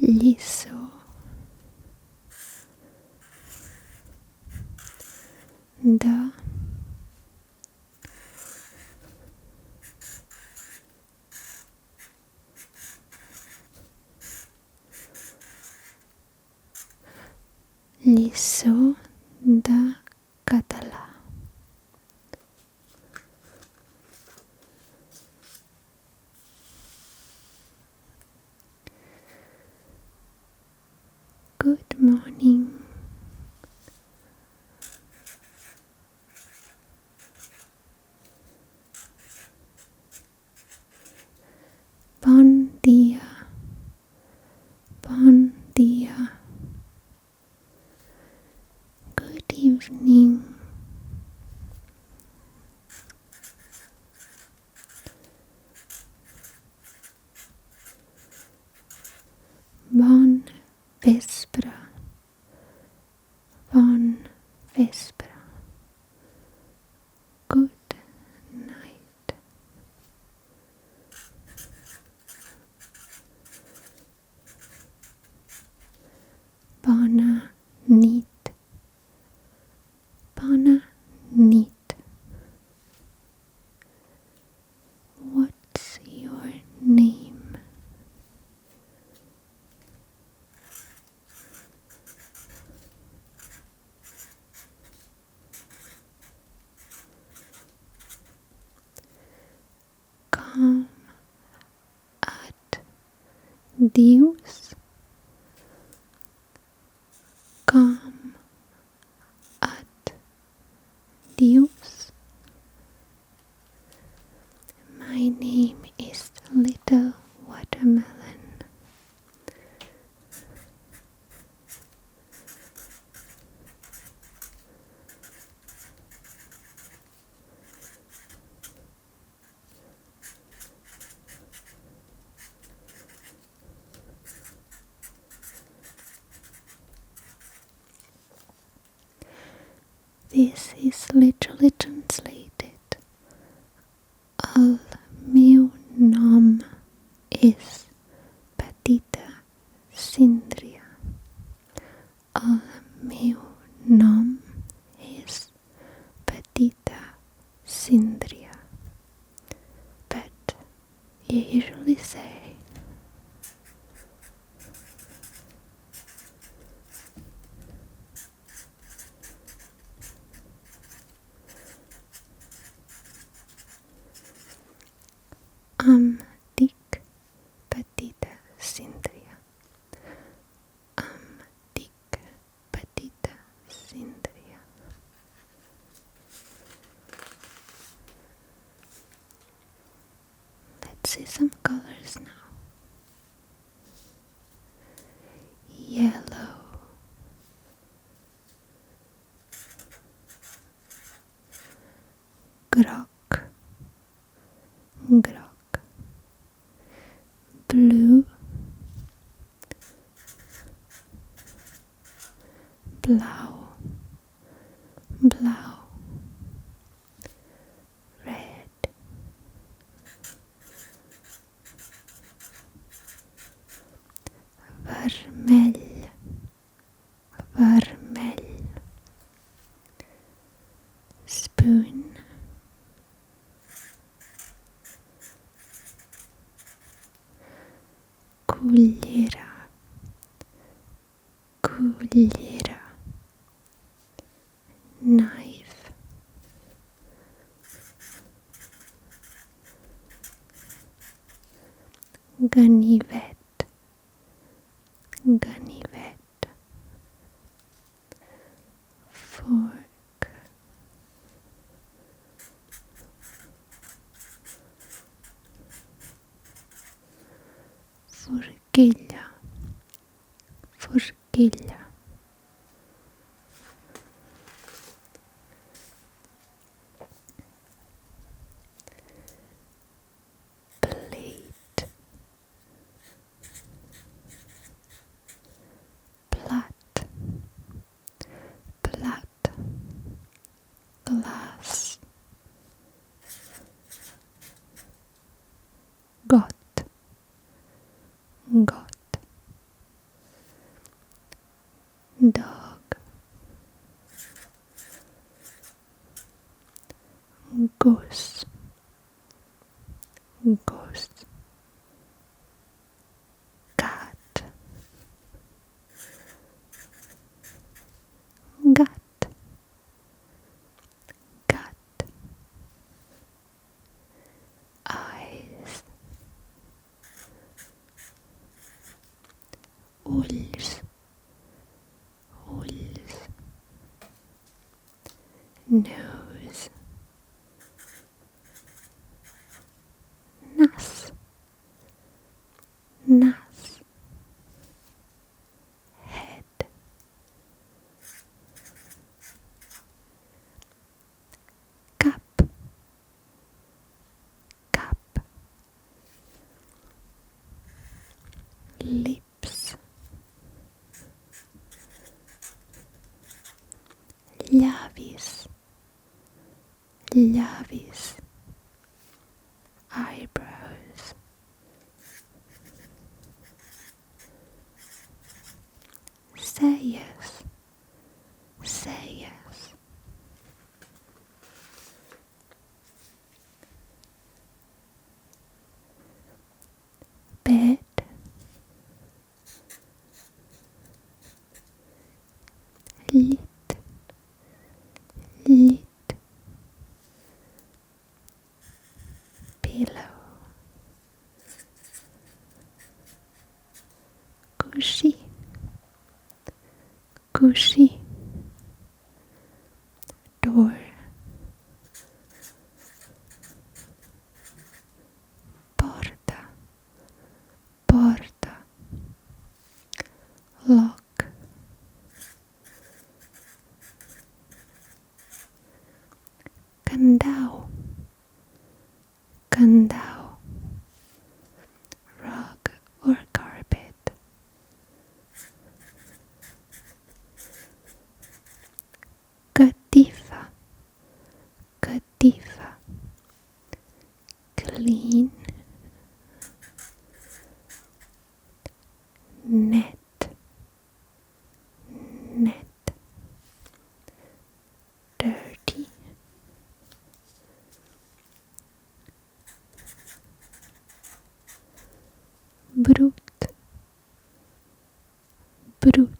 liso, da, liso da català. Good morning. Bon dia. Bon dia. Good evening. Bon vespre. Bon vespre. Good night. Bona nit. Bona nit. What's your name? Com ad Deus. Com ad Deus. My name is Little Watermelon. This is literally translated. El meu nom és Petita Síndria. El meu nom és Petita Síndria. But you usually say Am dic Petita Síndria. Am dic Petita Síndria. Let's see some colors now. Yellow. Groc. Groc. Blue. Blau. Blau. Red. Vermell. Vermell. Spoon. Cullera. Cullera. Knife. Ganivet. Ganivet. Fork. Forquilla. Forquilla. Plate. Plat. Plat. Glass. Got. Got. olhos, olhos, nose, nas, nas, head, cup, cup, lips, llavis, llavis, eyebrows, sayers, sayers, bed, lit, lit, pillow, cushy, cushy, door, porta, porta, lock, candau, candau, rug or carpet, catifa, catifa, clean, net, net, dirty, brute, brute,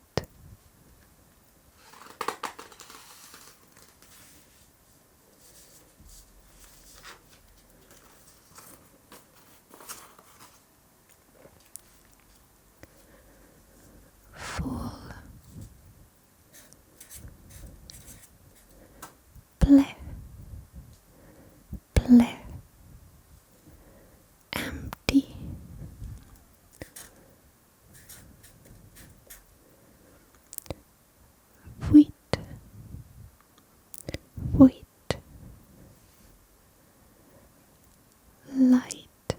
full, ple, ple, empty, wheat, wheat, light,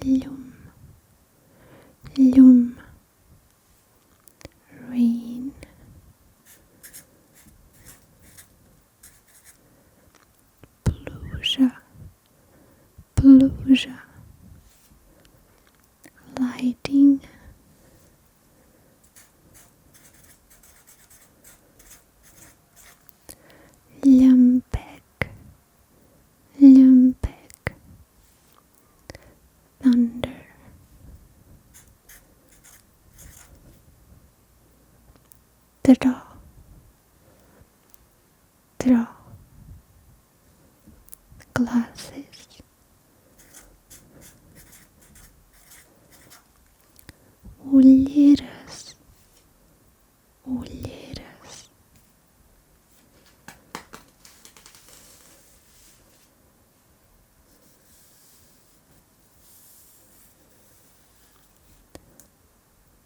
lum, lum, rain, bluja, bluja, lighting, lumpeg, lumpeg, thunder, draw, draw, glasses, olheiras, olheiras,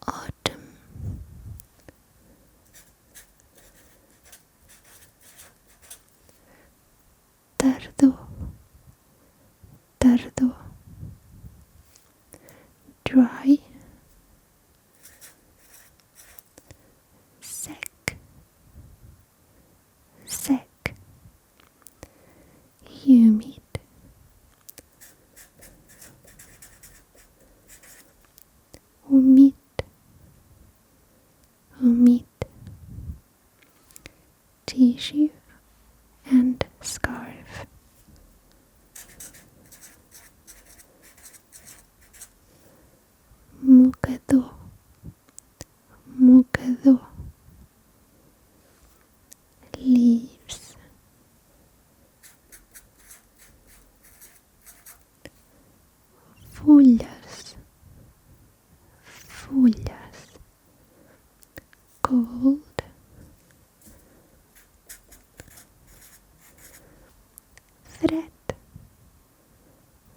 autumn, tardor, tardor, dry, sec, sec, humid, humid, humid, tissue and scarf, mocador, mocador, leaves, Folhas, folhas. Cold, thread,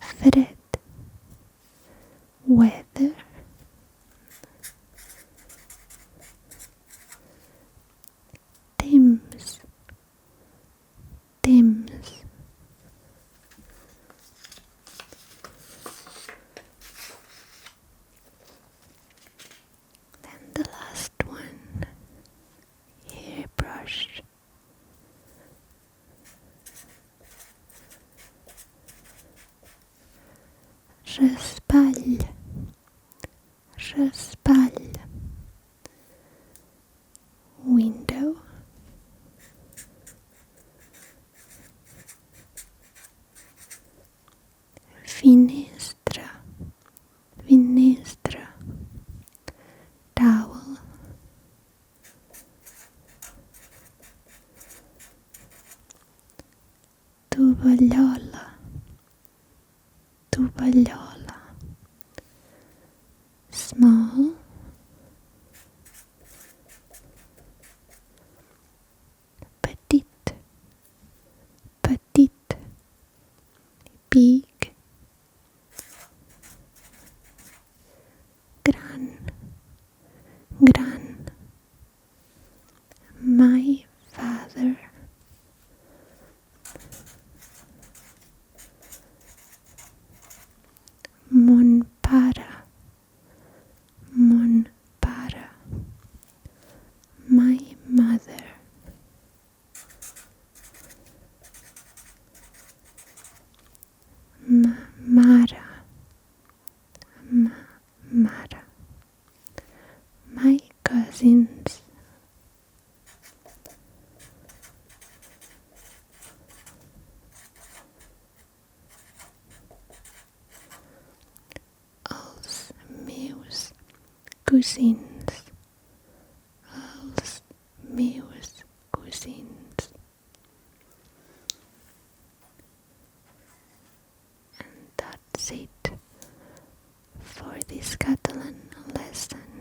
thread. Weather, Thames, Thames. Then the last one, hairbrush. Raspall, raspall. Window, finestra, finestra. Towel, tovallola, tovallola. Small, petite, petite. Big, gran, gran. My father, mon pare, mon pare. My mother, ma mare, ma mare. My cousins, els meus cosins, els meus cosins. And that's it for this Catalan lesson.